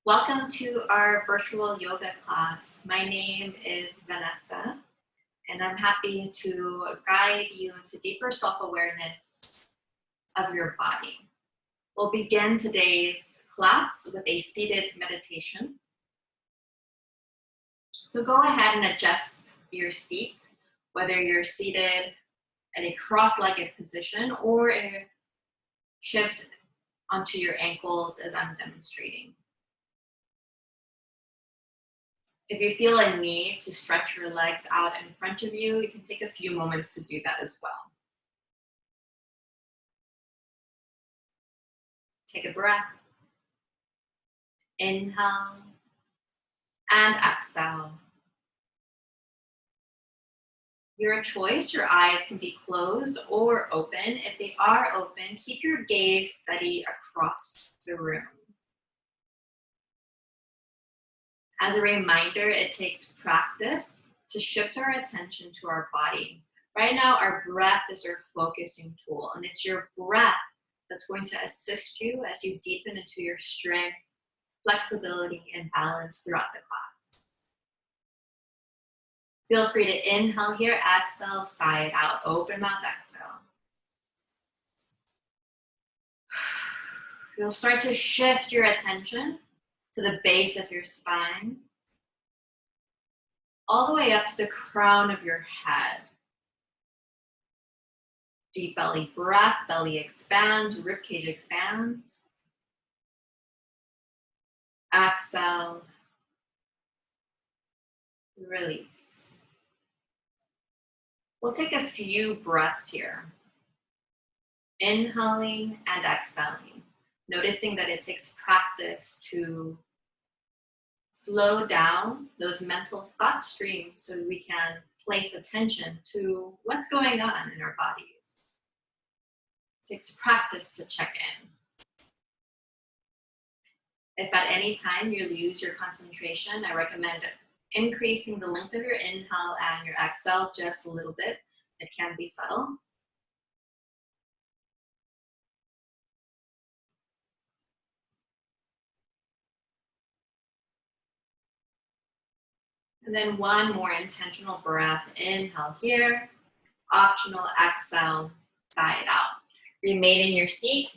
Welcome to our virtual yoga class. My name is Vanessa, and I'm happy to guide you into deeper self-awareness of your body. We'll begin today's class with a seated meditation. So go ahead and adjust your seat, whether you're seated at a cross-legged position or shift onto your ankles as I'm demonstrating. If you feel a need to stretch your legs out in front of you, you can take a few moments to do that as well. Take a breath. Inhale and exhale. Your choice, your eyes can be closed or open. If they are open, keep your gaze steady across the room. As a reminder, it takes practice to shift our attention to our body. Right now, our breath is our focusing tool, and it's your breath that's going to assist you as you deepen into your strength, flexibility, and balance throughout the class. Feel free to inhale here, exhale, sigh it out, open mouth, exhale. You'll start to shift your attention to the base of your spine, all the way up to the crown of your head. Deep belly breath, belly expands, ribcage expands. Exhale, release. We'll take a few breaths here. Inhaling and exhaling, noticing that it takes practice to slow down those mental thought streams so we can place attention to what's going on in our bodies. It takes practice to check in. If at any time you lose your concentration, I recommend increasing the length of your inhale and your exhale just a little bit. It can be subtle. And then one more intentional breath. Inhale here. Optional exhale, sigh it out. Remain in your seat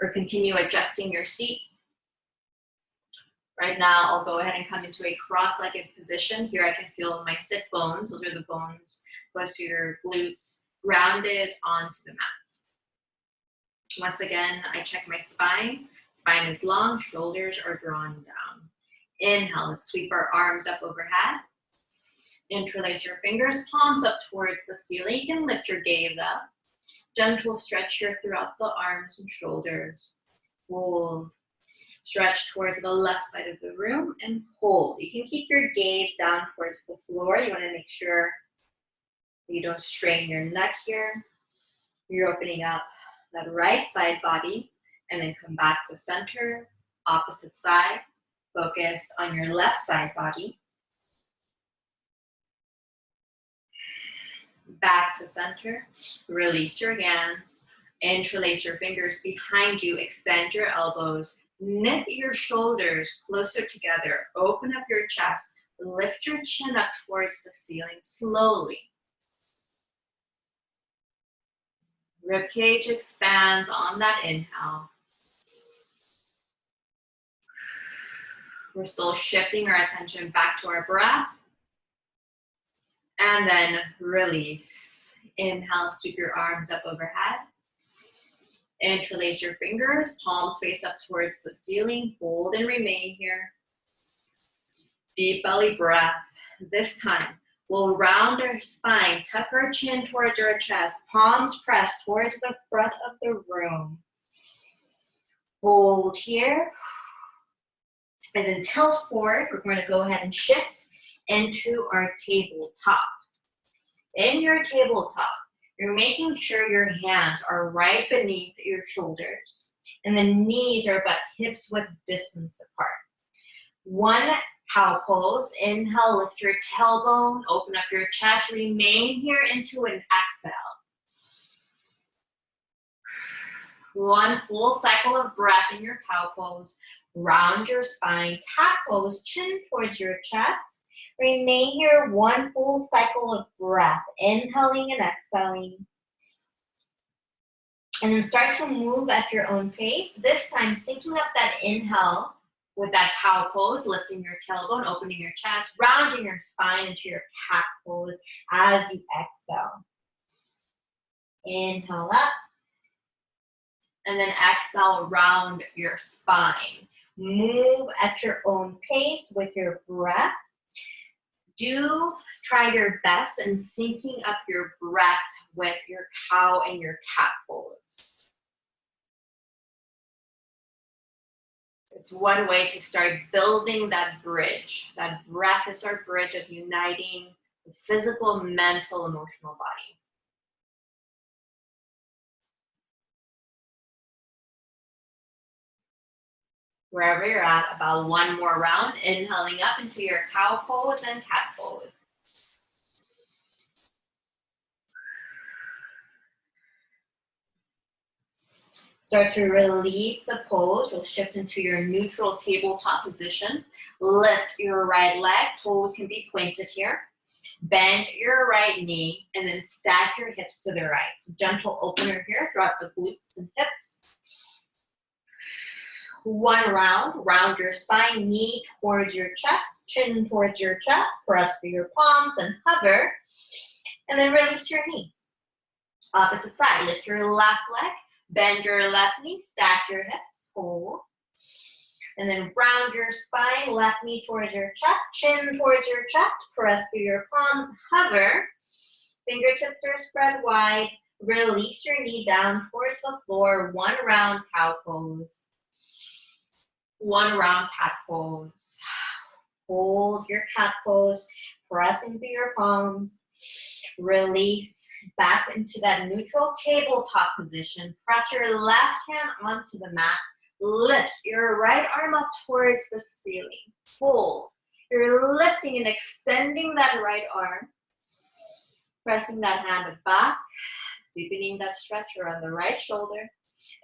or continue adjusting your seat. Right now, I'll go ahead and come into a cross-legged position. Here I can feel my sit bones. Those are the bones close to your glutes, grounded onto the mat. Once again, I check my spine. Spine is long, shoulders are drawn down. Inhale, let's sweep our arms up overhead. Interlace your fingers, palms up towards the ceiling. You can lift your gaze up. Gentle stretch here throughout the arms and shoulders. Hold. Stretch towards the left side of the room and hold. You can keep your gaze down towards the floor. You want to make sure you don't strain your neck here. You're opening up that right side body and then come back to center, opposite side. Focus on your left side body. Back to center. Release your hands. Interlace your fingers behind you. Extend your elbows. Knit your shoulders closer together. Open up your chest. Lift your chin up towards the ceiling slowly. Ribcage expands on that inhale. We're still shifting our attention back to our breath. And then release. Inhale, sweep your arms up overhead. Interlace your fingers, palms face up towards the ceiling. Hold and remain here. Deep belly breath. This time, we'll round our spine, tuck our chin towards our chest, palms pressed towards the front of the room. Hold here. And then tilt forward. We're going to go ahead and shift into our tabletop. In your tabletop, you're making sure your hands are right beneath your shoulders and the knees are about hips width distance apart. One cow pose. Inhale, lift your tailbone, open up your chest, remain here into an exhale. One full cycle of breath in your cow pose. Round your spine, cat pose, chin towards your chest. Remain here one full cycle of breath, inhaling and exhaling. And then start to move at your own pace. This time, syncing up that inhale with that cow pose, lifting your tailbone, opening your chest, rounding your spine into your cat pose as you exhale. Inhale up. And then exhale, round your spine. Move at your own pace with your breath. Do try your best in syncing up your breath with your cow and your cat pose. It's one way to start building that bridge. That breath is our bridge of uniting the physical, mental, emotional body. Wherever you're at, about one more round, inhaling up into your cow pose and cat pose. Start to release the pose. We'll shift into your neutral tabletop position. Lift your right leg. Toes can be pointed here. Bend your right knee and then stack your hips to the right. So gentle opener here throughout the glutes and hips. One round, round your spine, knee towards your chest, chin towards your chest, press through your palms and hover, and then release your knee. Opposite side, lift your left leg, bend your left knee, stack your hips, hold, and then round your spine, left knee towards your chest, chin towards your chest, press through your palms, hover, fingertips are spread wide, release your knee down towards the floor, one round cow pose. One round cat pose. Hold your cat pose, pressing through your palms. Release back into that neutral tabletop position. Press your left hand onto the mat. Lift your right arm up towards the ceiling. Hold. You're lifting and extending that right arm. Pressing that hand back, deepening that stretch around the right shoulder,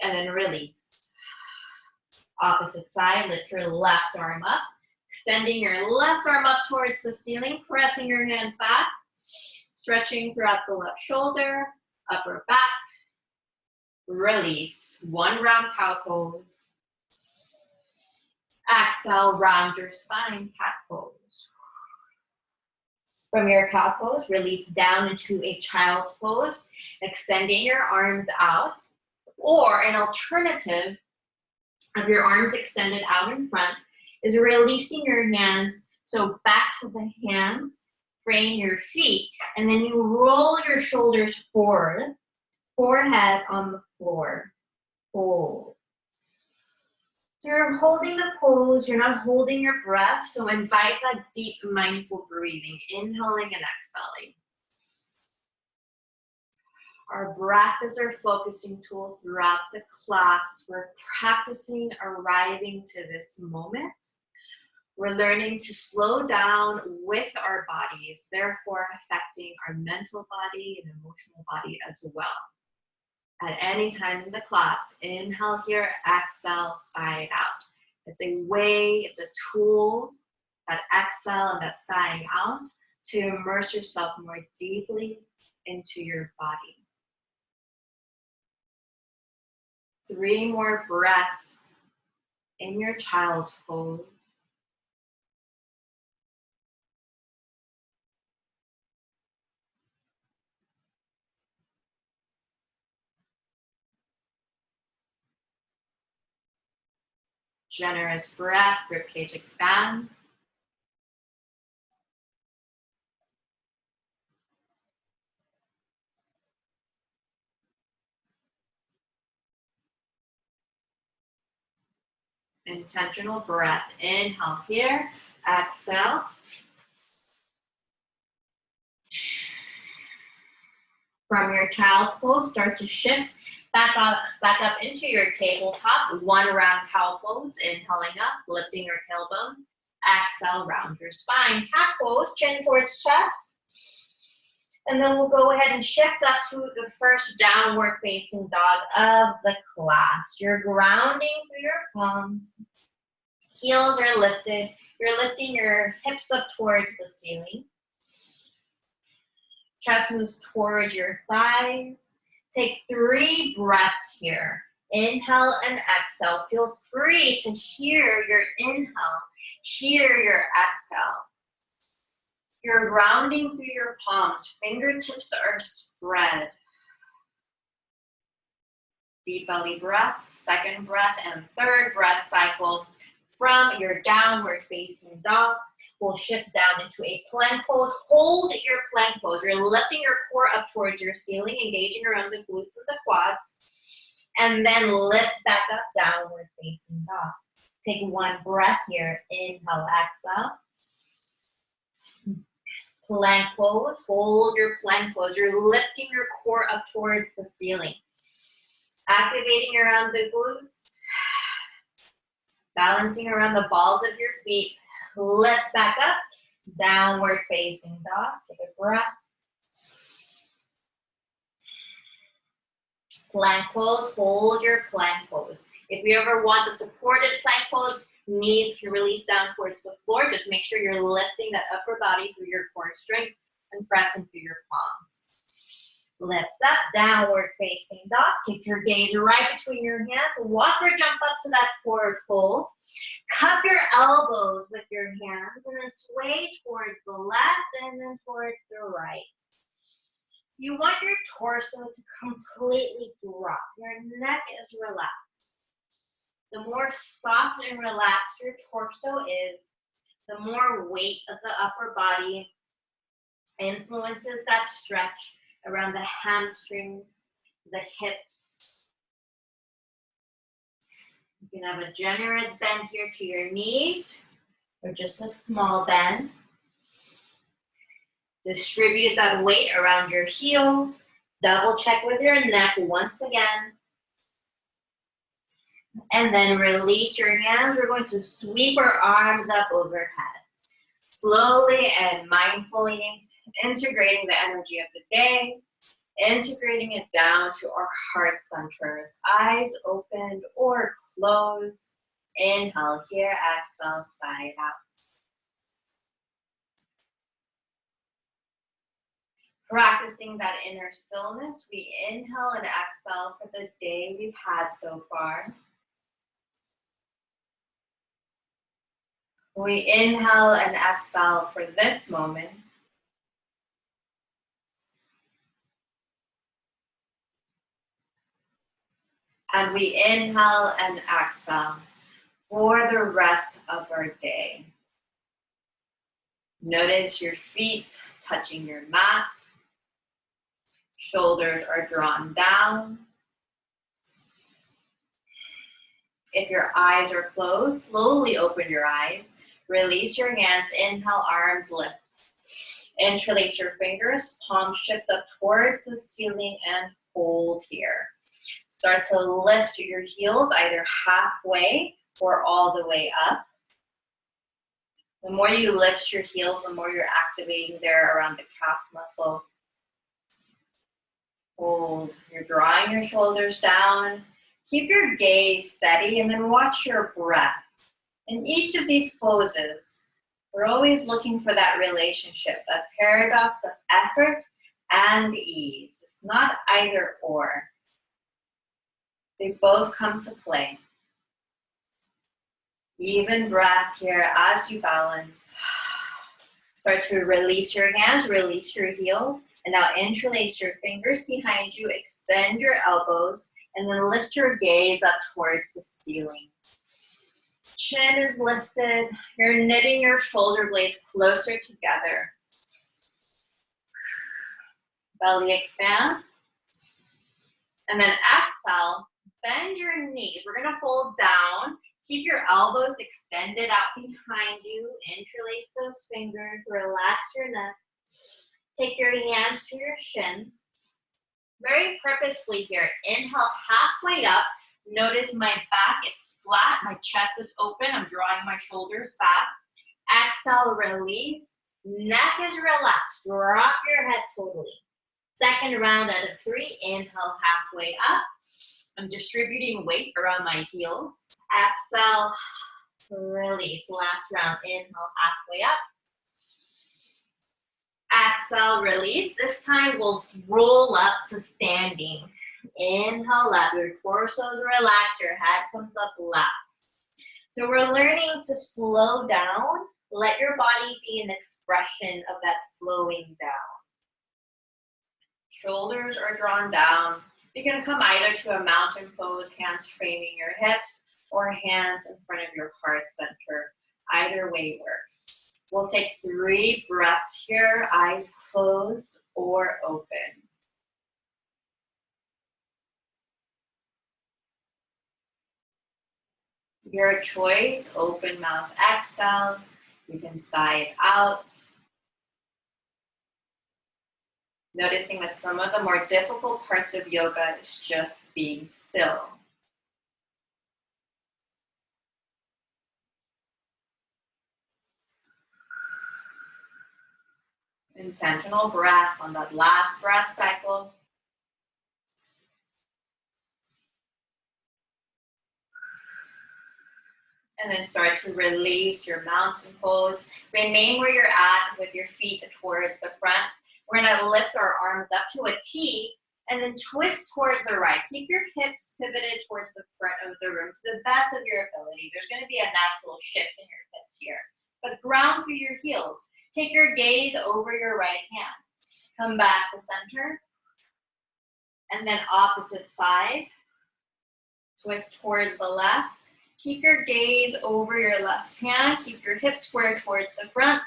and then release. Opposite side, lift your left arm up, extending your left arm up towards the ceiling, pressing your hand back, stretching throughout the left shoulder, upper back, release, one round cow pose. Exhale, round your spine, cat pose. From your cow pose, release down into a child's pose, extending your arms out, or an alternative of your arms extended out in front is releasing your hands, so backs of the hands frame your feet, and then you roll your shoulders forward, forehead on the floor. Hold. So you're holding the pose, you're not holding your breath, so invite that deep mindful breathing, inhaling and exhaling. Our breath is our focusing tool throughout the class. We're practicing arriving to this moment. We're learning to slow down with our bodies, therefore affecting our mental body and emotional body as well. At any time in the class, inhale here, exhale, side out. It's a way, it's a tool, that exhale and that sighing out, to immerse yourself more deeply into your body. 3 more breaths in your child's pose. Generous breath, ribcage expands. Intentional breath. Inhale here, exhale. From your child's pose, start to shift back up into your tabletop. 1 round cow pose, inhaling up, lifting your tailbone. Exhale, round your spine. Cat pose, chin towards chest. And then we'll go ahead and shift up to the first downward facing dog of the class. You're grounding through your palms. Heels are lifted. You're lifting your hips up towards the ceiling. Chest moves towards your thighs. Take 3 breaths here. Inhale and exhale. Feel free to hear your inhale, hear your exhale. You're grounding through your palms. Fingertips are spread. Deep belly breath, second breath, and third breath cycle. From your downward facing dog, we'll shift down into a plank pose. Hold your plank pose. You're lifting your core up towards your ceiling, engaging around the glutes and the quads. And then lift back up, downward facing dog. Take 1 breath here. Inhale, exhale. Plank pose. Hold your plank pose. You're lifting your core up towards the ceiling. Activating around the glutes. Balancing around the balls of your feet. Lift back up. Downward facing dog. Take a breath. Plank pose. Hold your plank pose. If you ever want a supported plank pose, knees can release down towards the floor. Just make sure you're lifting that upper body through your core strength and pressing through your palms. Lift up, downward facing dog. Take your gaze right between your hands. Walk or jump up to that forward fold. Cup your elbows with your hands and then sway towards the left and then towards the right. You want your torso to completely drop. Your neck is relaxed. The more soft and relaxed your torso is, the more weight of the upper body influences that stretch around the hamstrings, the hips. You can have a generous bend here to your knees, or just a small bend. Distribute that weight around your heels. Double check with your neck once again. And then release your hands. We're going to sweep our arms up overhead. Slowly and mindfully integrating the energy of the day, integrating it down to our heart centers. Eyes opened or closed. Inhale here, exhale, side out. Practicing that inner stillness, we inhale and exhale for the day we've had so far. We inhale and exhale for this moment. And we inhale and exhale for the rest of our day. Notice your feet touching your mat. Shoulders are drawn down. If your eyes are closed, slowly open your eyes. Release your hands. Inhale, arms lift. Interlace your fingers. Palms shift up towards the ceiling and hold here. Start to lift your heels either halfway or all the way up. The more you lift your heels, the more you're activating there around the calf muscle. Hold. You're drawing your shoulders down. Keep your gaze steady and then watch your breath. In each of these poses, we're always looking for that relationship, that paradox of effort and ease. It's not either or. They both come to play. Even breath here as you balance. Start to release your hands, release your heels, and now interlace your fingers behind you, extend your elbows, and then lift your gaze up towards the ceiling. Chin is lifted. You're knitting your shoulder blades closer together. Belly expands. And then exhale, bend your knees. We're gonna fold down. Keep your elbows extended out behind you. Interlace those fingers. Relax your neck. Take your hands to your shins. Very purposefully here. Inhale halfway up. Notice my back, it's flat. My chest is open. I'm drawing my shoulders back. Exhale, release. Neck is relaxed. Drop your head totally. Second round out of 3. Inhale halfway up. I'm distributing weight around my heels. Exhale, Release. Last round. Inhale, halfway up. Exhale, release. This time we'll roll up to standing. Inhale up. Your torso is relaxed. Your head comes up last. So we're learning to slow down. Let your body be an expression of that slowing down. Shoulders are drawn down. You can come either to a mountain pose, hands framing your hips, or hands in front of your heart center. Either way works. We'll take 3 breaths here, eyes closed or open. Your choice, open mouth, exhale. You can sigh it out. Noticing that some of the more difficult parts of yoga is just being still. Intentional breath on that last breath cycle. And then start to release your mountain pose. Remain where you're at with your feet towards the front. We're gonna lift our arms up to a T and then twist towards the right. Keep your hips pivoted towards the front of the room to the best of your ability. There's gonna be a natural shift in your hips here, but ground through your heels. Take your gaze over your right hand. Come back to center. And then opposite side. Twist towards the left. Keep your gaze over your left hand. Keep your hips square towards the front.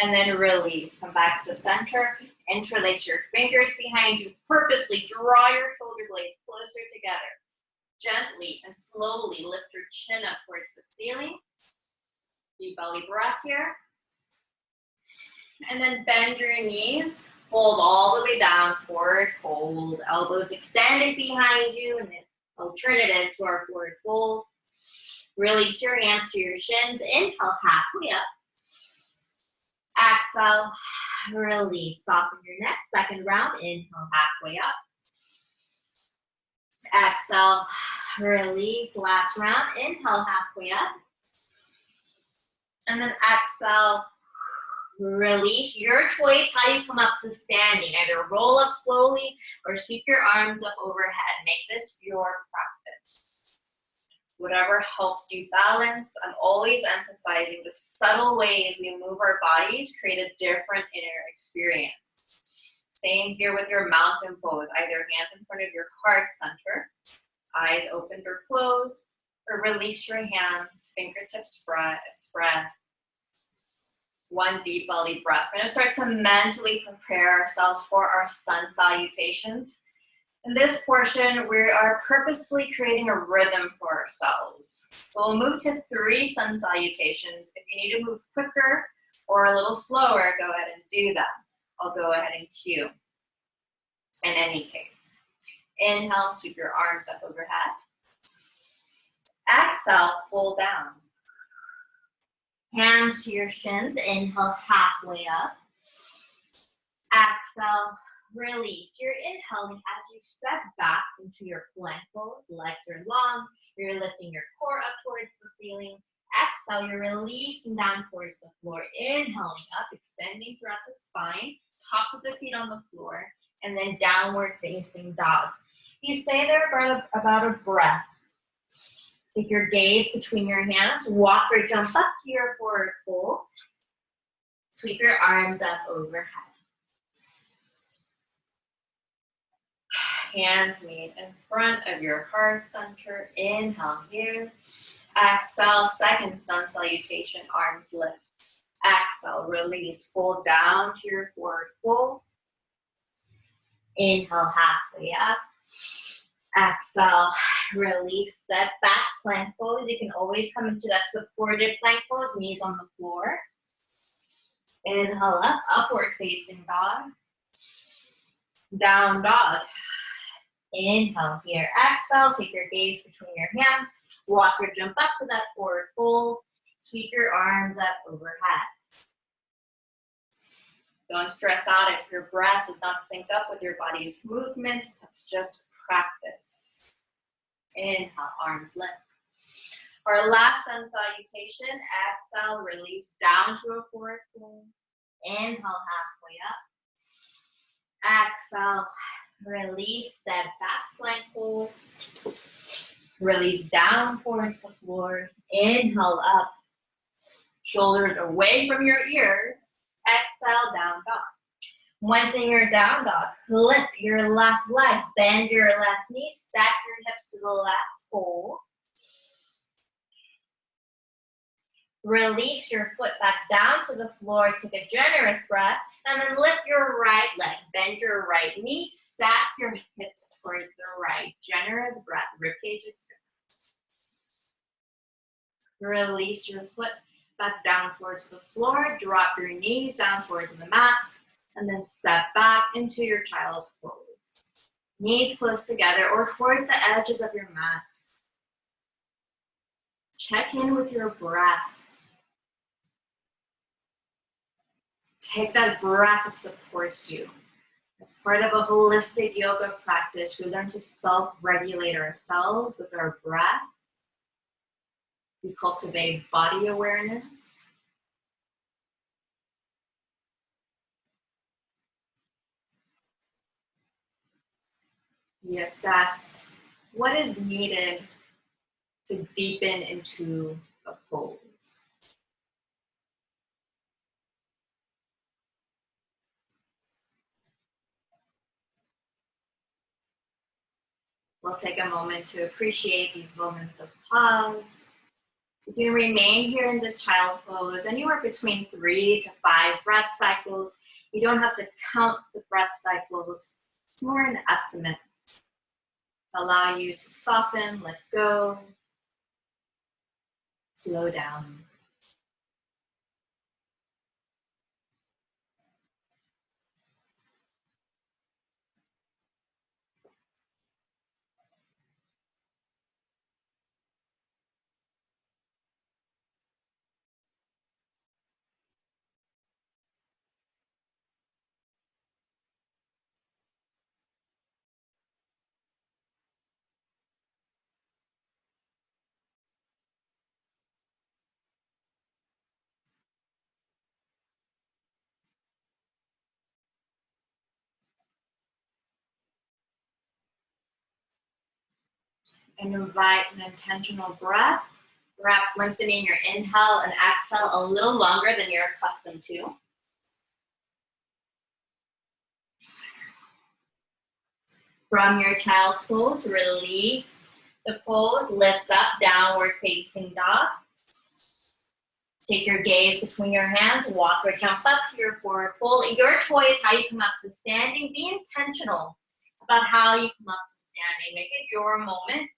And then release. Come back to center. Interlace your fingers behind you. Purposely draw your shoulder blades closer together. Gently and slowly lift your chin up towards the ceiling. Deep belly breath here. And then bend your knees. Fold all the way down, forward fold. Elbows extended behind you, and then alternative to our forward fold. Release your hands to your shins. Inhale, halfway up. Exhale, release. Soften your neck. Second round. Inhale, halfway up. Exhale, release. Last round. Inhale, halfway up. And then exhale, release. Your choice how you come up to standing. Either roll up slowly or sweep your arms up overhead. Make this your practice. Whatever helps you balance. I'm always emphasizing the subtle ways we move our bodies create a different inner experience. Same here with your mountain pose. Either hands in front of your heart center, eyes opened or closed, or release your hands, fingertips spread. One deep belly breath. We're gonna start to mentally prepare ourselves for our sun salutations. In this portion, we are purposely creating a rhythm for ourselves. So we'll move to 3 sun salutations. If you need to move quicker or a little slower, go ahead and do that. I'll go ahead and cue in any case. Inhale, sweep your arms up overhead. Exhale, fold down. Hands to your shins. Inhale, halfway up. Exhale, release. You're inhaling as you step back into your plank pose. Legs are long. You're lifting your core up towards the ceiling. Exhale, you're releasing down towards the floor. Inhaling up, extending throughout the spine. Tops of the feet on the floor. And then downward facing dog. You stay there for about a breath. Take your gaze between your hands. Walk or jump up to your forward fold. Sweep your arms up overhead. Hands meet in front of your heart center. Inhale here. Exhale, second sun salutation, arms lift. Exhale, release. Fold down to your forward fold. Inhale, halfway up. Exhale, release. Step back, plank pose. You can always come into that supported plank pose, knees on the floor. Inhale up, upward facing dog. Down dog. Inhale here. Exhale, take your gaze between your hands. Walk or jump up to that forward fold. Sweep your arms up overhead. Don't stress out if your breath does not sync up with your body's movements. That's just practice. Inhale, arms lift. Our last sun salutation. Exhale, release down to a forward fold. Inhale, halfway up. Exhale, release, step back, plank pose. Release down towards the floor. Inhale up. Shoulders away from your ears. Exhale, down dog. Once in your down dog, flip your left leg, bend your left knee, stack your hips to the left, fold. Release your foot back down to the floor, take a generous breath, and then lift your right leg, bend your right knee, stack your hips towards the right. Generous breath, ribcage expands. Release your foot back down towards the floor, drop your knees down towards the mat, and then step back into your child's pose. Knees close together or towards the edges of your mat. Check in with your breath. Take that breath that supports you. As part of a holistic yoga practice, we learn to self-regulate ourselves with our breath. We cultivate body awareness. We assess what is needed to deepen into a pose. We'll take a moment to appreciate these moments of pause. You can remain here in this child pose anywhere between 3 to 5 breath cycles. You don't have to count the breath cycles. It's more an estimate. Allow you to soften, let go, slow down. And invite an intentional breath, perhaps lengthening your inhale and exhale a little longer than you're accustomed to. From your child's pose, release the pose, lift up, downward facing dog. Take your gaze between your hands, walk or jump up to your forward fold. Your choice how you come up to standing. Be intentional about how you come up to standing. Make it your moment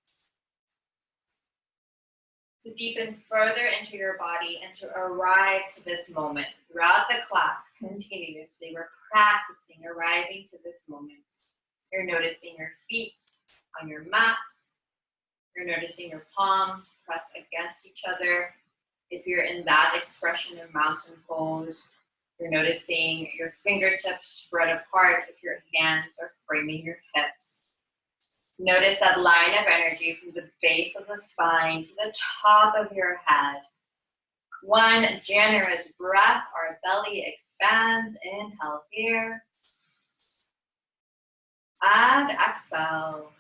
to deepen further into your body and to arrive to this moment. Throughout the class, continuously, we're practicing arriving to this moment. You're noticing your feet on your mat. You're noticing your palms press against each other. If you're in that expression of mountain pose, you're noticing your fingertips spread apart if your hands are framing your hips. Notice that line of energy from the base of the spine to the top of your head. One generous breath, our belly expands. Inhale here. And exhale.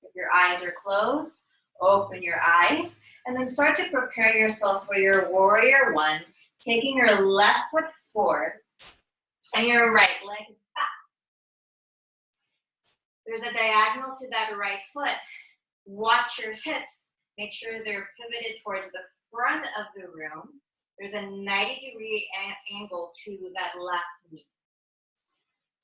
If your eyes are closed, open your eyes. And then start to prepare yourself for your warrior one, taking your left foot forward and your right leg back. There's a diagonal to that right foot. Watch your hips. Make sure they're pivoted towards the front of the room. There's a 90-degree angle to that left knee.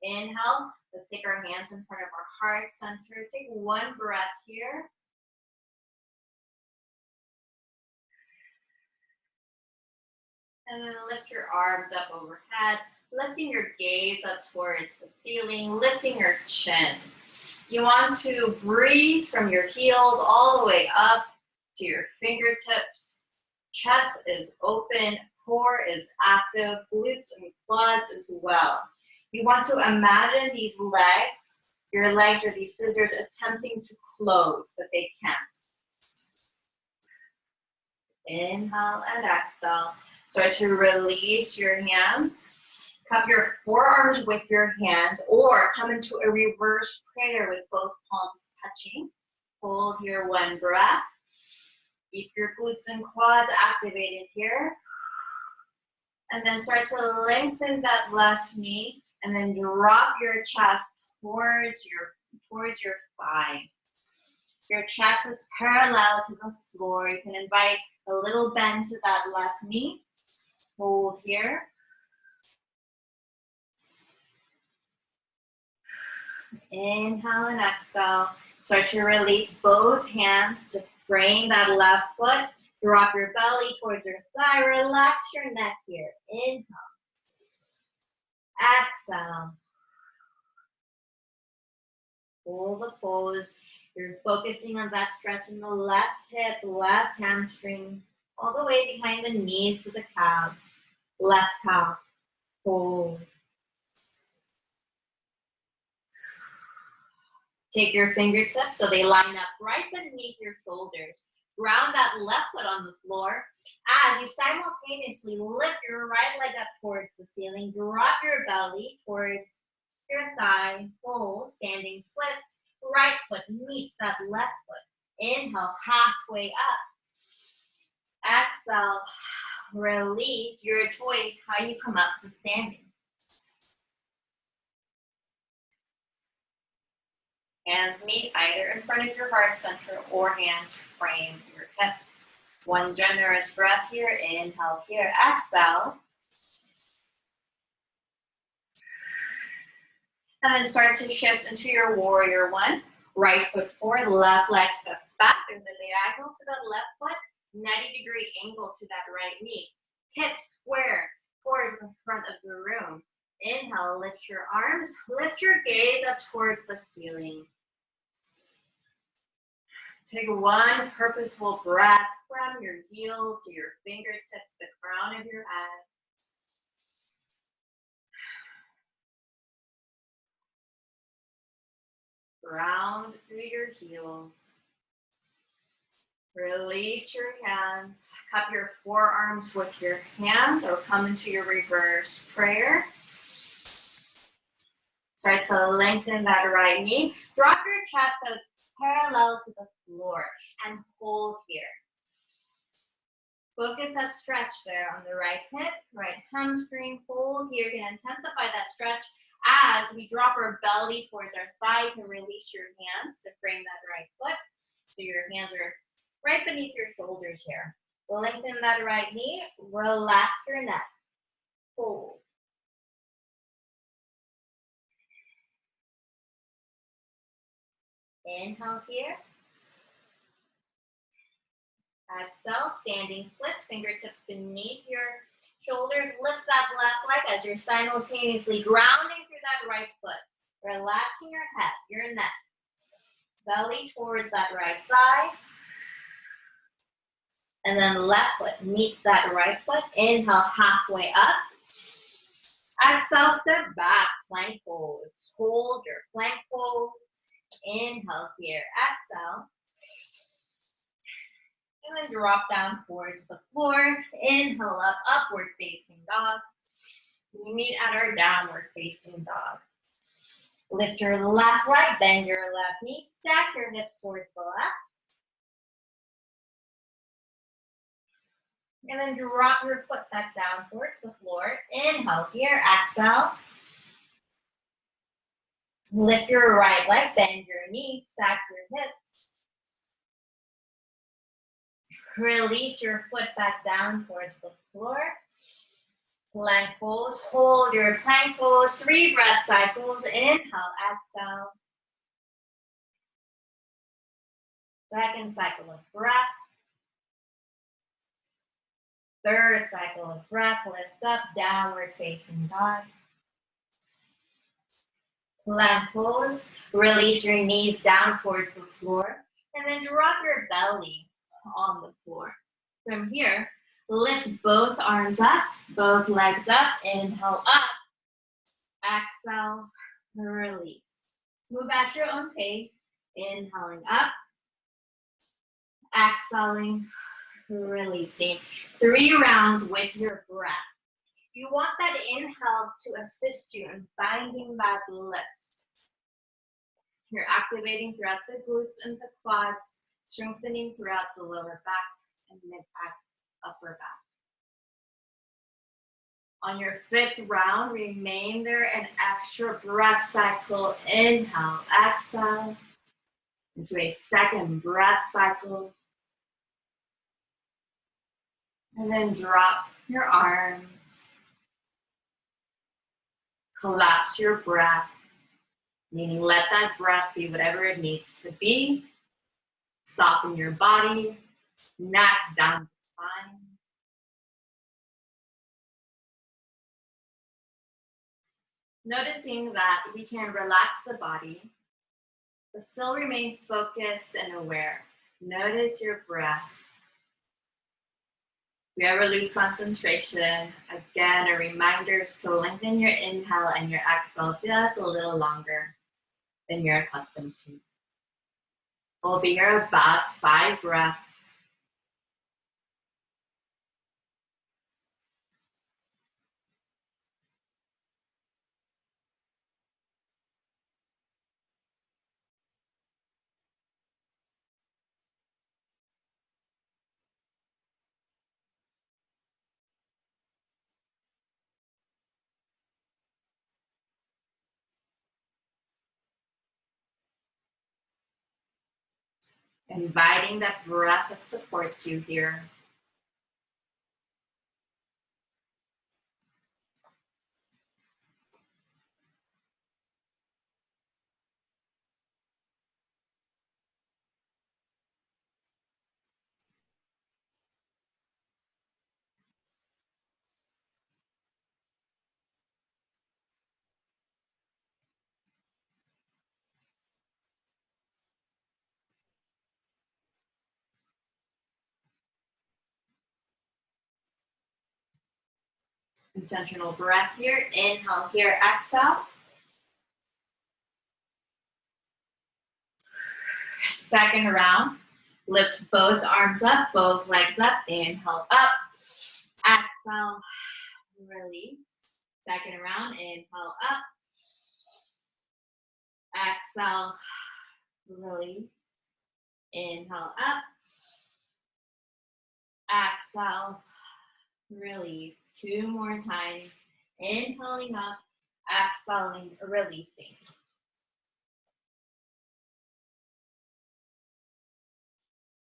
Inhale. Let's take our hands in front of our heart center. Take one breath here. And then lift your arms up overhead, lifting your gaze up towards the ceiling, lifting your chin. You want to breathe from your heels all the way up to your fingertips. Chest is open, core is active, glutes and quads as well. You want to imagine these legs, your legs are these scissors attempting to close, but they can't. Inhale and exhale. Start to release your hands. Cup your forearms with your hands or come into a reverse prayer with both palms touching. Hold here, one breath. Keep your glutes and quads activated here. And then start to lengthen that left knee and then drop your chest towards your thigh. Your chest is parallel to the floor. You can invite a little bend to that left knee. Hold here. Inhale and exhale. Start to release both hands to frame that left foot. Drop your belly towards your thigh. Relax your neck here. Inhale. Exhale. Hold the pose. You're focusing on that stretch in the left hip, left hamstring, all the way behind the knees to the calves. Left calf. Hold. Take your fingertips so they line up right beneath your shoulders. Ground that left foot on the floor as you simultaneously lift your right leg up towards the ceiling. Drop your belly towards your thigh. Hold, standing splits. Right foot meets that left foot. Inhale, halfway up. Exhale, release. Your choice how you come up to standing. Hands meet either in front of your heart center or hands frame your hips. One generous breath here. Inhale here. Exhale. And then start to shift into your warrior one. Right foot forward, left leg steps back. There's a diagonal to the left foot, 90-degree angle to that right knee. Hips square towards the front of the room. Inhale, lift your arms, lift your gaze up towards the ceiling. Take one purposeful breath from your heels to your fingertips, the crown of your head. Ground through your heels. Release your hands. Cup your forearms with your hands or come into your reverse prayer. Start to lengthen that right knee. Drop your chest so it's parallel to the floor and hold here. Focus that stretch there on the right hip, right hamstring. Hold here. You're going to intensify that stretch as we drop our belly towards our thigh. You can release your hands to frame that right foot. So your hands are right beneath your shoulders here. Lengthen that right knee. Relax your neck. Hold. Inhale here. Exhale, standing splits, fingertips beneath your shoulders. Lift that left leg as you're simultaneously grounding through that right foot. Relaxing your head, your neck. Belly towards that right thigh. And then left foot meets that right foot. Inhale, halfway up. Exhale, step back, plank pose. Hold your plank pose. Inhale here, exhale. And then drop down towards the floor. Inhale up, upward facing dog. We meet at our downward facing dog. Lift your left leg, bend your left knee, stack your hips towards the left. And then drop your foot back down towards the floor. Inhale here, exhale. Lift your right leg, bend your knee, stack your hips. Release your foot back down towards the floor. Plank pose. Hold your plank pose. 3 breath cycles. Inhale, exhale. Second cycle of breath. Third cycle of breath. Lift up, downward facing dog. Plank pose. Release your knees down towards the floor. And then drop your belly on the floor. From here, lift both arms up, both legs up. Inhale up. Exhale, release. Move at your own pace. Inhaling up. Exhaling, releasing. 3 rounds with your breath. You want that inhale to assist you in finding that lift. You're activating throughout the glutes and the quads, strengthening throughout the lower back and mid-back, upper back. On your 5th round, remain there, an extra breath cycle. Inhale, exhale, into a 2nd breath cycle. And then drop your arms. Collapse your breath, meaning let that breath be whatever it needs to be. Soften your body, neck down the spine. Noticing that we can relax the body, but still remain focused and aware. Notice your breath. If you ever lose concentration, again, a reminder to lengthen your inhale and your exhale just a little longer than you're accustomed to. We'll be here about 5 breaths. Inviting that breath that supports you here. Intentional breath here. Inhale here, exhale. 2nd round. Lift both arms up, both legs up. Inhale up. Exhale. Release. 2nd round. Inhale up. Exhale. Release. Inhale up. Exhale. Release. 2 more times. Inhaling up. Exhaling. Releasing.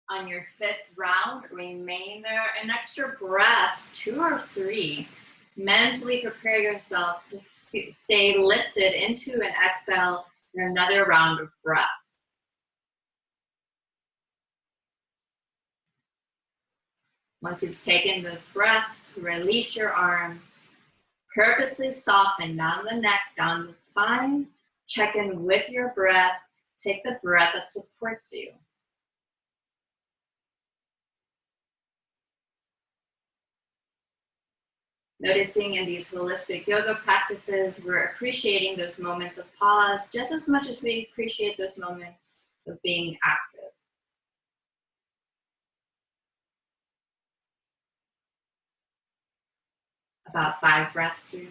On your 5th round, remain there. An extra breath, 2 or 3. Mentally prepare yourself to stay lifted into an exhale for another round of breath. Once you've taken those breaths, release your arms. Purposely soften down the neck, down the spine. Check in with your breath. Take the breath that supports you. Noticing in these holistic yoga practices, we're appreciating those moments of pause just as much as we appreciate those moments of being active. About 5 breaths here.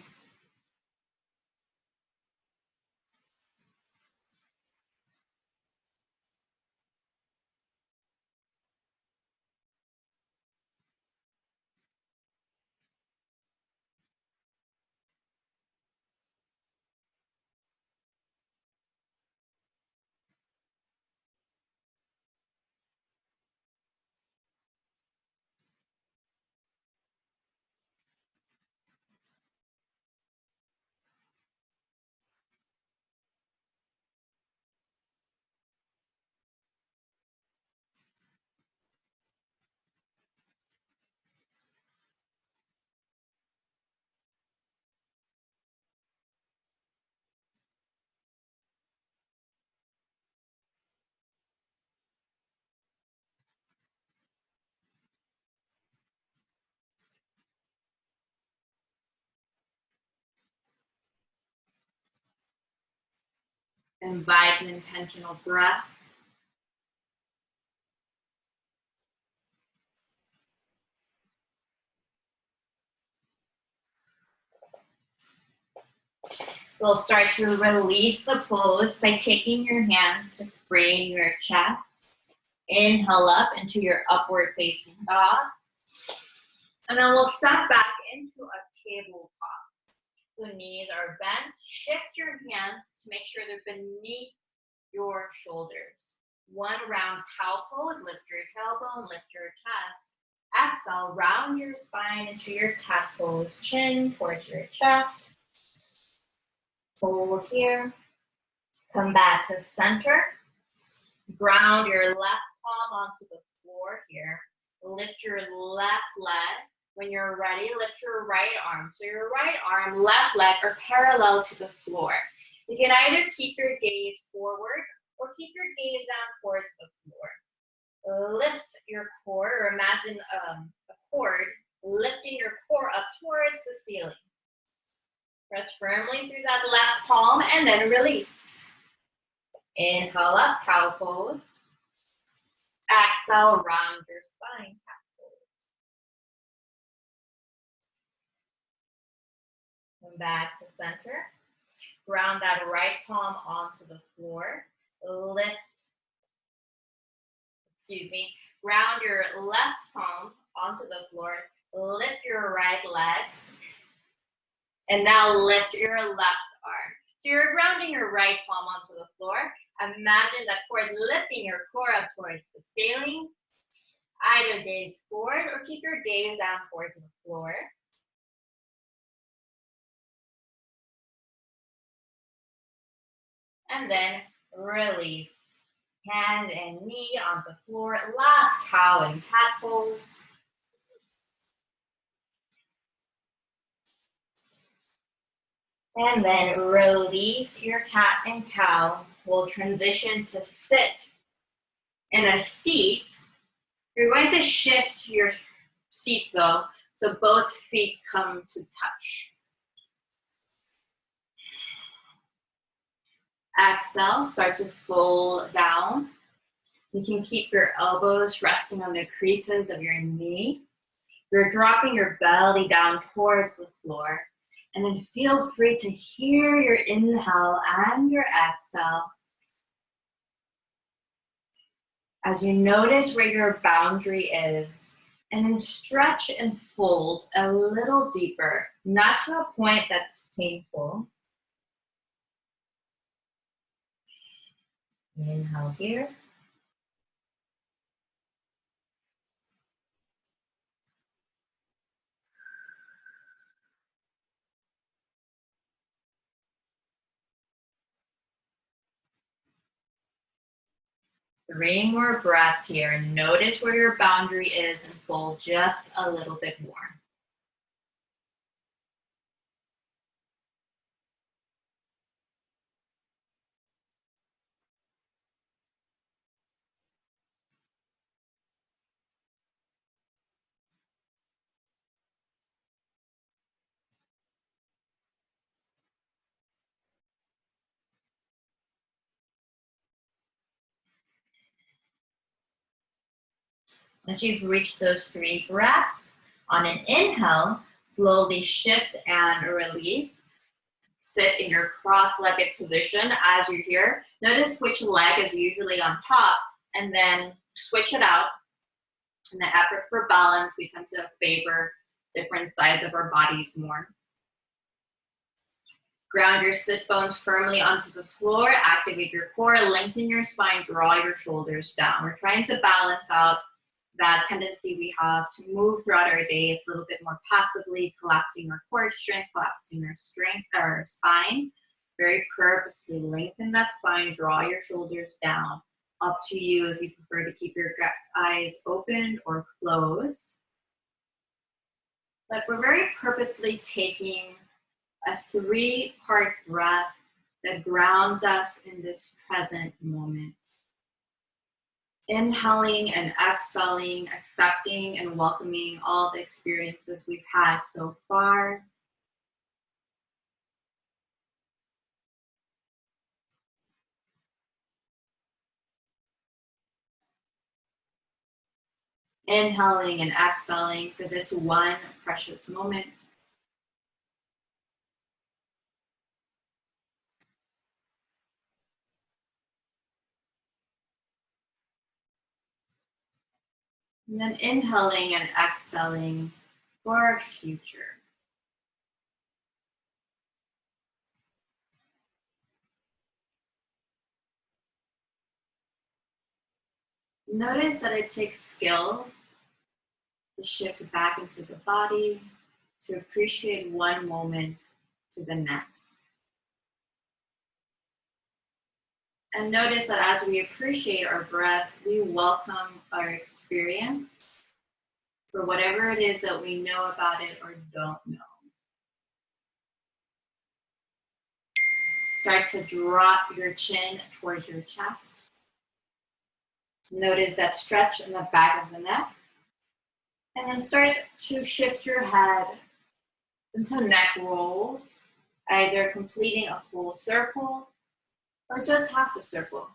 Invite an intentional breath. We'll start to release the pose by taking your hands to frame your chest. Inhale up into your upward facing dog. And then we'll step back into a tabletop. So knees are bent. Shift your hands to make sure they're beneath your shoulders. One round cow pose. Lift your tailbone, lift your chest. Exhale, round your spine into your cat pose. Chin towards your chest. Hold here. Come back to center. Ground your left palm onto the floor here. Lift your left leg. When you're ready, lift your right arm. So your right arm, left leg are parallel to the floor. You can either keep your gaze forward or keep your gaze down towards the floor. Lift your core, or imagine a cord, lifting your core up towards the ceiling. Press firmly through that left palm and then release. Inhale up, cow pose. Exhale, round your spine, cat pose. Come back to center. Ground that right palm onto the floor. Ground your left palm onto the floor. Lift your right leg. And now lift your left arm. So you're grounding your right palm onto the floor. Imagine that cord lifting your core up towards the ceiling. Either gaze forward or keep your gaze down towards the floor. And then release. Hand and knee on the floor. Last cow and cat pose. And then release your cat and cow. We'll transition to sit in a seat. You're going to shift your seat though, so both feet come to touch. Exhale, start to fold down. You can keep your elbows resting on the creases of your knee. You're dropping your belly down towards the floor. And then feel free to hear your inhale and your exhale. As you notice where your boundary is, and then stretch and fold a little deeper, not to a point that's painful. Inhale here. Three more breaths here. Notice where your boundary is and fold just a little bit more. Once you've reached those 3 breaths, on an inhale, slowly shift and release. Sit in your cross-legged position as you're here. Notice which leg is usually on top, and then switch it out. In the effort for balance, we tend to favor different sides of our bodies more. Ground your sit bones firmly onto the floor. Activate your core, lengthen your spine, draw your shoulders down. We're trying to balance out that tendency we have to move throughout our day a little bit more passively, collapsing our core strength, collapsing our spine. Very purposely lengthen that spine, draw your shoulders down. Up to you if you prefer to keep your eyes open or closed. But we're very purposely taking a 3-part breath that grounds us in this present moment. Inhaling and exhaling, accepting and welcoming all the experiences we've had so far. Inhaling and exhaling for this one precious moment. And then inhaling and exhaling for our future. Notice that it takes skill to shift back into the body, to appreciate one moment to the next. And notice that as we appreciate our breath, we welcome our experience for whatever it is that we know about it or don't know. Start to drop your chin towards your chest. Notice that stretch in the back of the neck. And then start to shift your head into neck rolls, either completing a full circle or just half a circle.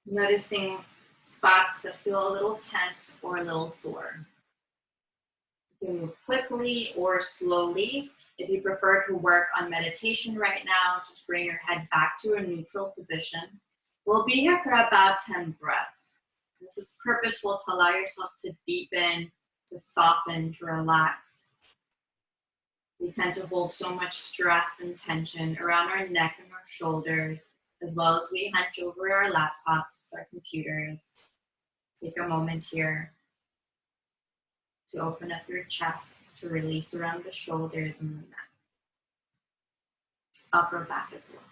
Noticing spots that feel a little tense or a little sore. You can move quickly or slowly. If you prefer to work on meditation right now, just bring your head back to a neutral position. We'll be here for about 10 breaths. This is purposeful to allow yourself to deepen, to soften, to relax. We tend to hold so much stress and tension around our neck and our shoulders, as well as we hunch over our laptops, our computers. Take a moment here to open up your chest, to release around the shoulders and the neck. Upper back as well.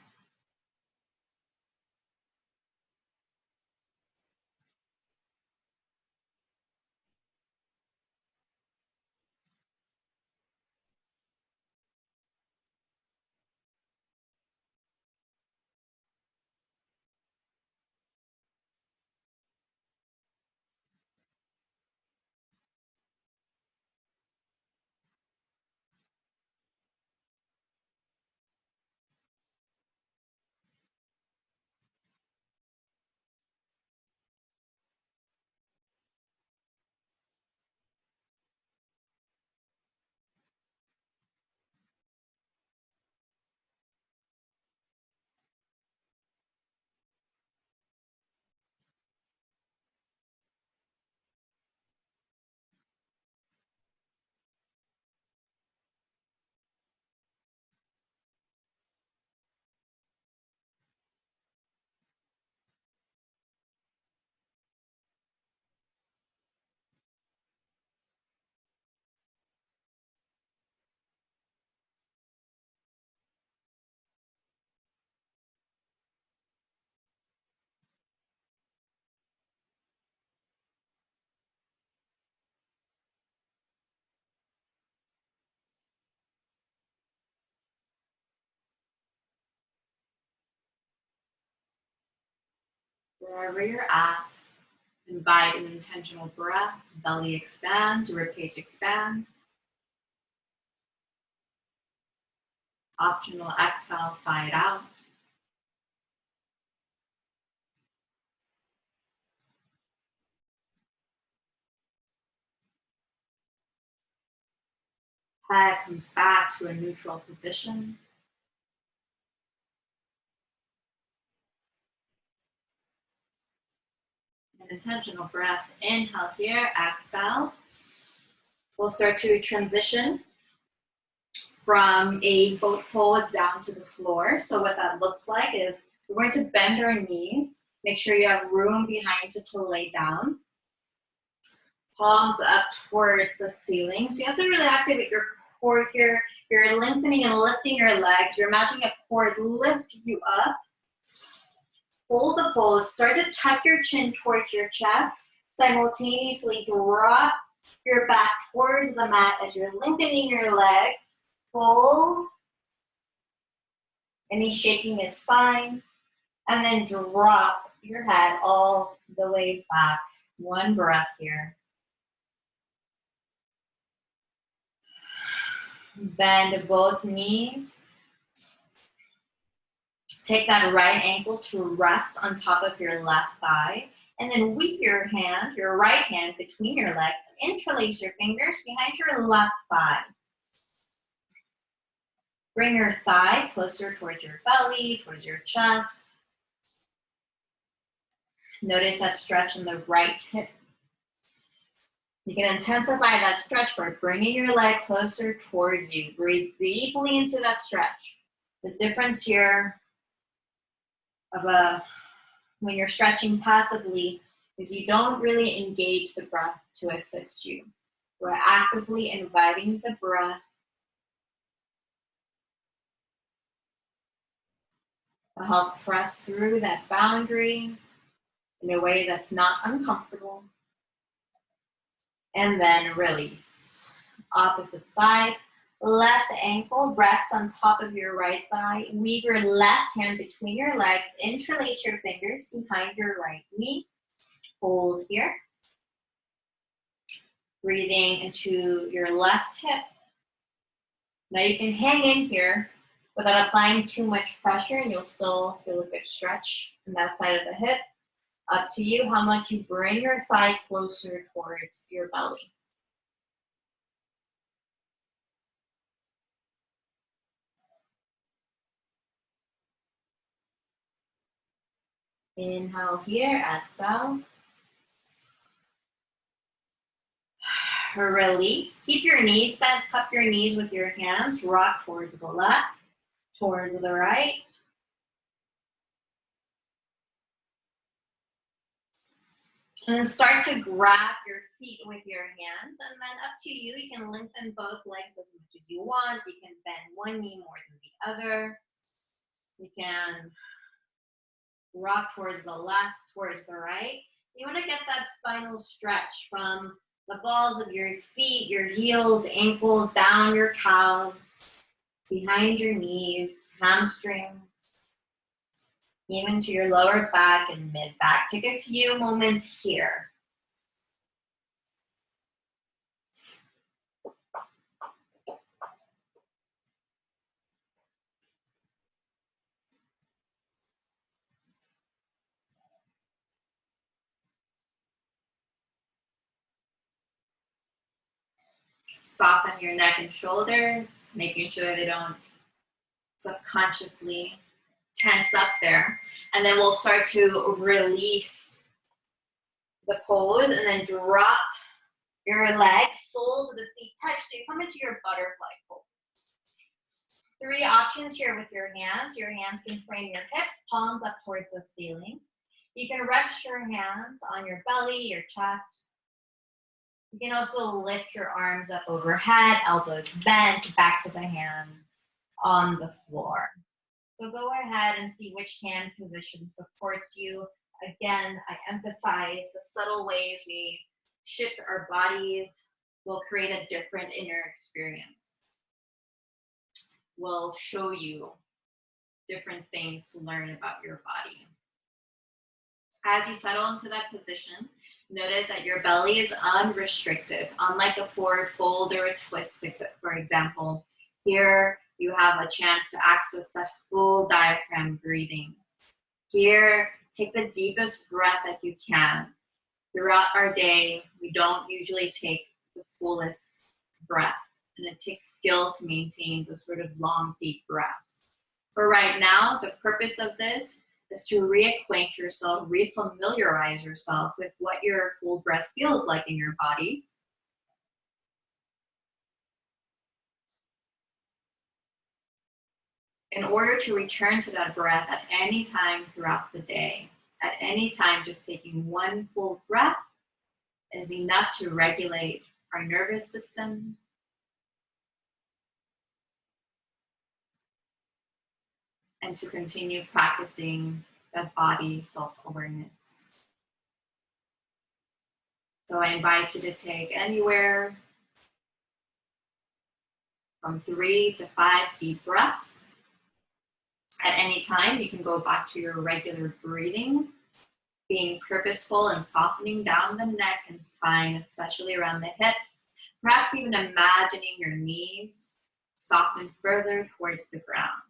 Wherever you're at, invite an intentional breath. Belly expands, ribcage expands. Optional exhale, sigh it out. Head comes back to a neutral position. An intentional breath. Inhale here, exhale. We'll start to transition from a boat pose down to the floor. So what that looks like is we're going to bend our knees. Make sure you have room behind you to lay down. Palms up towards the ceiling. So you have to really activate your core here. You're lengthening and lifting your legs. You're imagining a cord lift you up. Hold the pose. Start to tuck your chin towards your chest. Simultaneously drop your back towards the mat as you're lengthening your legs. Hold. Any shaking is fine. And then drop your head all the way back. One breath here. Bend both knees. Take that right ankle to rest on top of your left thigh. And then weave your hand, your right hand, between your legs. Interlace your fingers behind your left thigh. Bring your thigh closer towards your belly, towards your chest. Notice that stretch in the right hip. You can intensify that stretch by bringing your leg closer towards you. Breathe deeply into that stretch. The difference here when you're stretching passively is you don't really engage the breath to assist you. We're actively inviting the breath to help press through that boundary in a way that's not uncomfortable. And then release. Opposite side. Left ankle, rest on top of your right thigh. Weave your left hand between your legs. Interlace your fingers behind your right knee. Hold here. Breathing into your left hip. Now you can hang in here without applying too much pressure, and you'll still feel a good stretch on that side of the hip. Up to you how much you bring your thigh closer towards your belly. Inhale here, exhale. Release. Keep your knees bent, cup your knees with your hands, rock towards the left, towards the right. And then start to grab your feet with your hands, and then up to you. You can lengthen both legs as much as you want. You can bend one knee more than the other. You can rock towards the left, towards the right. You want to get that final stretch from the balls of your feet, your heels, ankles, down your calves, behind your knees, hamstrings, even to your lower back and mid-back. Take a few moments here. Soften your neck and shoulders, making sure they don't subconsciously tense up there. And then we'll start to release the pose and then drop your legs, soles of the feet touch. So you come into your butterfly pose. 3 options here with your hands. Your hands can frame your hips, palms up towards the ceiling. You can rest your hands on your belly, your chest. You can also lift your arms up overhead, elbows bent, backs of the hands on the floor. So go ahead and see which hand position supports you. Again, I emphasize the subtle ways we shift our bodies will create a different inner experience. Will show you different things to learn about your body. As you settle into that position, notice that your belly is unrestricted, unlike a forward fold or a twist, for example. Here, you have a chance to access that full diaphragm breathing. Here, take the deepest breath that you can. Throughout our day, we don't usually take the fullest breath, and it takes skill to maintain those sort of long, deep breaths. For right now, the purpose of this is to reacquaint yourself, refamiliarize yourself with what your full breath feels like in your body. In order to return to that breath at any time throughout the day, at any time just taking one full breath is enough to regulate our nervous system, and to continue practicing that body self-awareness. So I invite you to take anywhere from 3 to 5 deep breaths. At any time, you can go back to your regular breathing, being purposeful and softening down the neck and spine, especially around the hips. Perhaps even imagining your knees soften further towards the ground.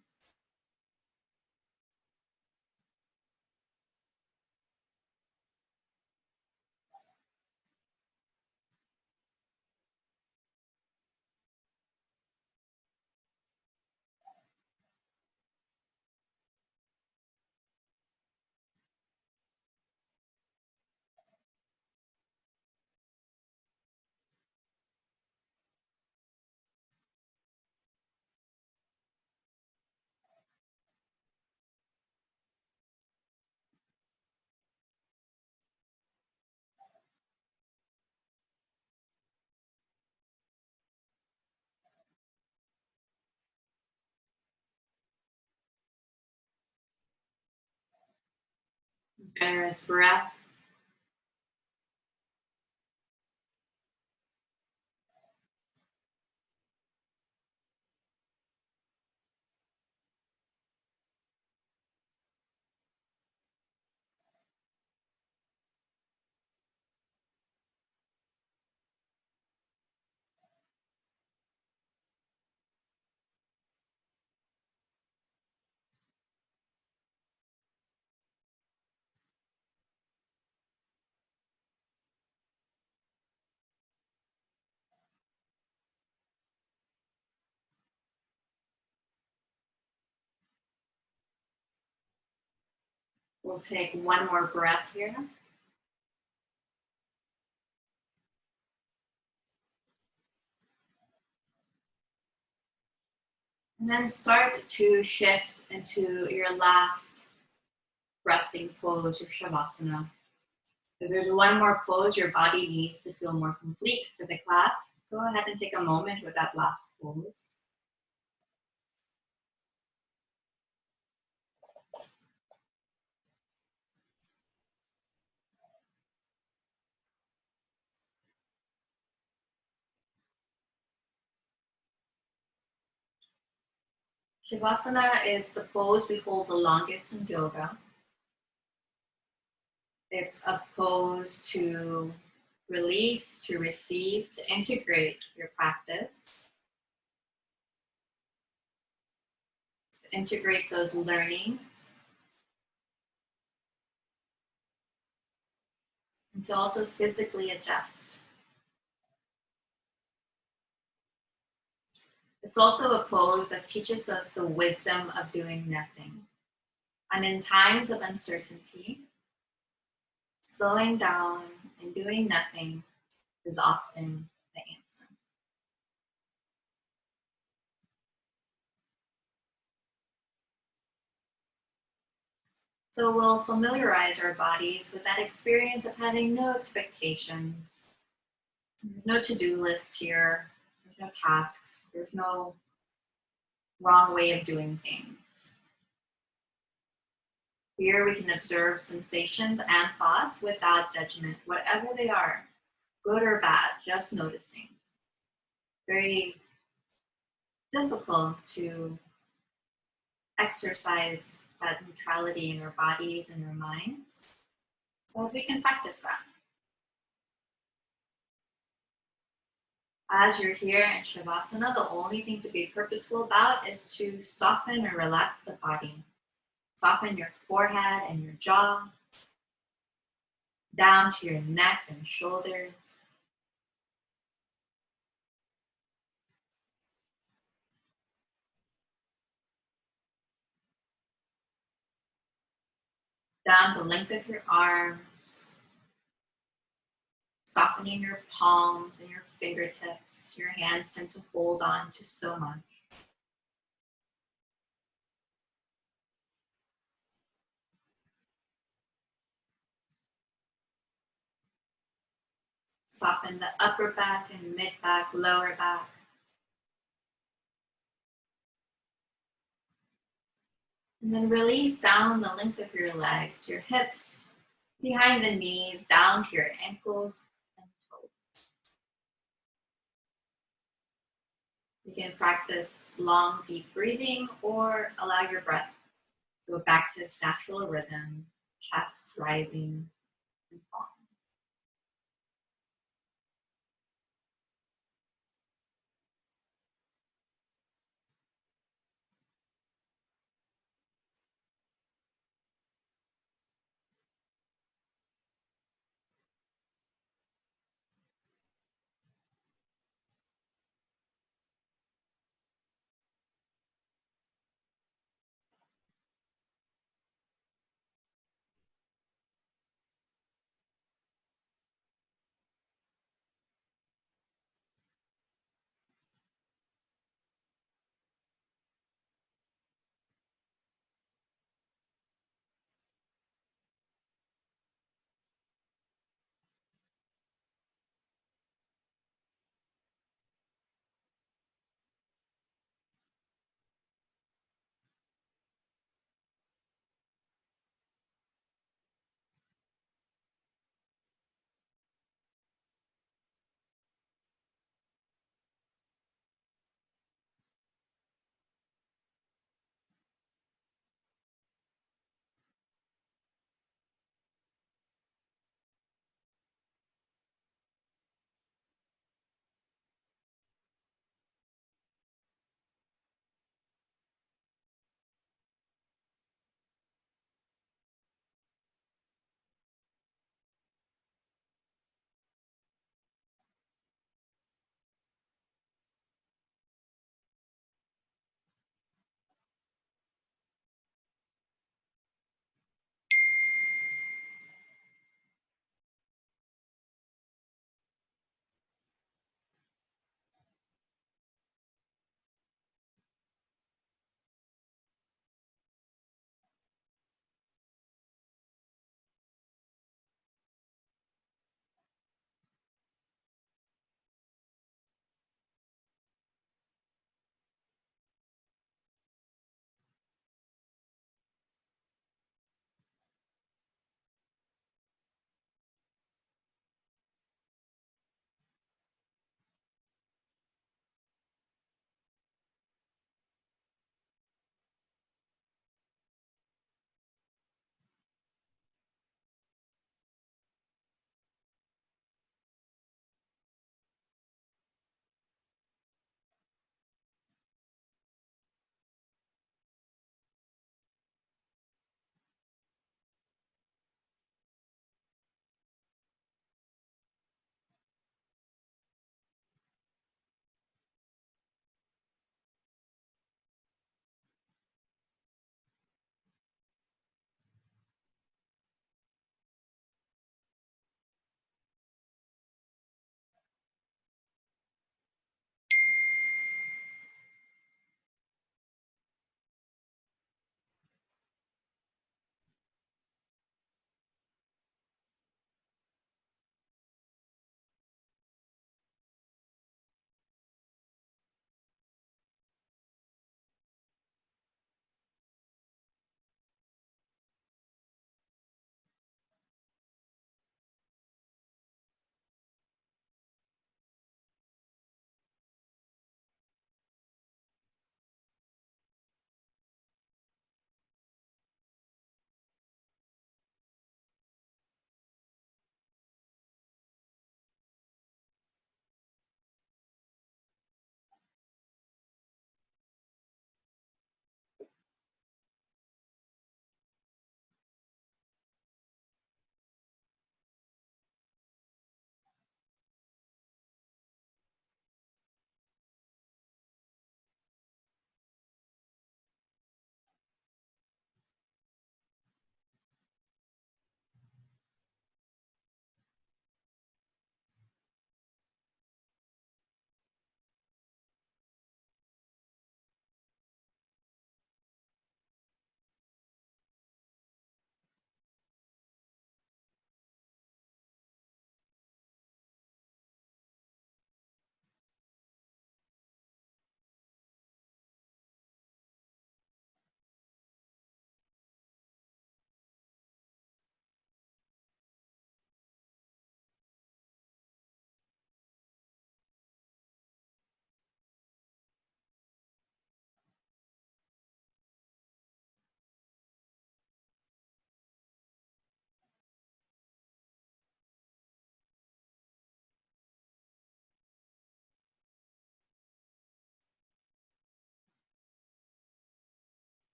Generous breath. We'll take one more breath here. And then start to shift into your last resting pose, your Shavasana. If there's one more pose your body needs to feel more complete for the class, go ahead and take a moment with that last pose. Shavasana is the pose we hold the longest in yoga. It's a pose to release, to receive, to integrate your practice, to integrate those learnings, and to also physically adjust. It's also a pose that teaches us the wisdom of doing nothing. And in times of uncertainty, slowing down and doing nothing is often the answer. So we'll familiarize our bodies with that experience of having no expectations, no to-do list here, there's no tasks, there's no wrong way of doing things. Here we can observe sensations and thoughts without judgment, whatever they are, good or bad, just noticing. Very difficult to exercise that neutrality in our bodies and our minds. So if we can practice that. As you're here in Shavasana, the only thing to be purposeful about is to soften and relax the body. Soften your forehead and your jaw, down to your neck and shoulders. Down the length of your arms, softening your palms and your fingertips. Your hands tend to hold on to so much. Soften the upper back and mid back, lower back. And then release down the length of your legs, your hips, behind the knees, down to your ankles and toes. You can practice long, deep breathing or allow your breath to go back to its natural rhythm, chest rising and falling.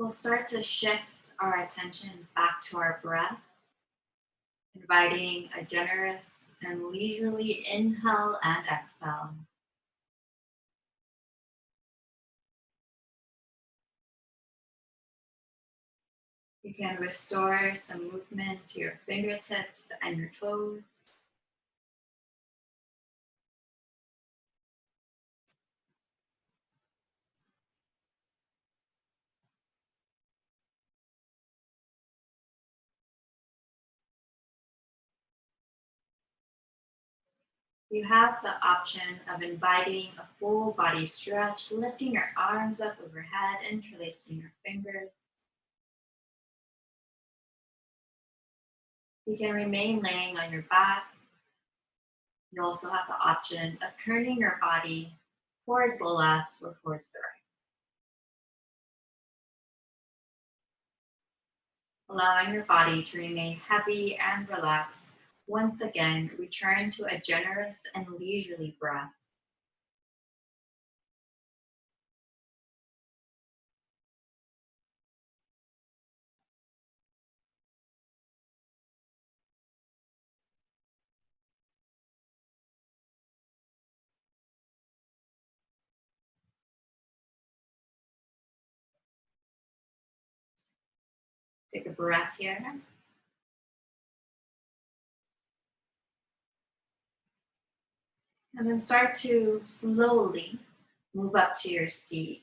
We'll start to shift our attention back to our breath, inviting a generous and leisurely inhale and exhale. You can restore some movement to your fingertips and your toes. You have the option of inviting a full body stretch, lifting your arms up overhead, interlacing your fingers. You can remain laying on your back. You also have the option of turning your body towards the left or towards the right. Allowing your body to remain heavy and relaxed. Once again, return to a generous and leisurely breath. Take a breath here. And then start to slowly move up to your seat.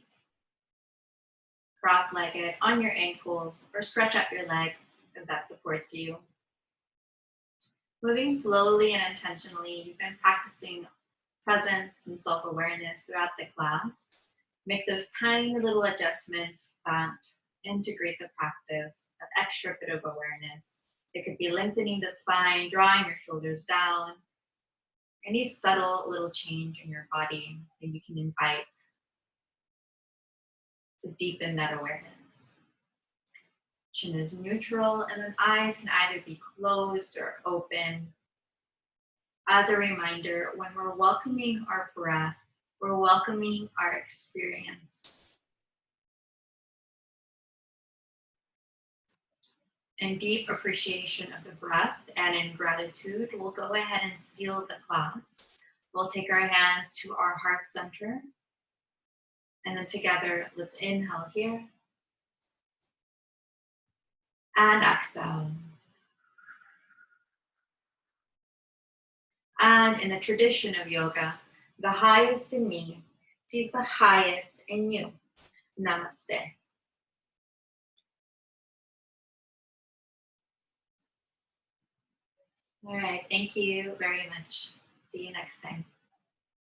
Cross-legged on your ankles or stretch up your legs if that supports you. Moving slowly and intentionally, you've been practicing presence and self-awareness throughout the class. Make those tiny little adjustments that integrate the practice, that extra bit of awareness. It could be lengthening the spine, drawing your shoulders down, any subtle little change in your body that you can invite to deepen that awareness. Chin is neutral, and then eyes can either be closed or open. As a reminder, when we're welcoming our breath, we're welcoming our experience. In deep appreciation of the breath and in gratitude, we'll go ahead and seal the class. We'll take our hands to our heart center. And then together, let's inhale here. And exhale. And in the tradition of yoga, the highest in me sees the highest in you. Namaste. All right, thank you very much. See you next time.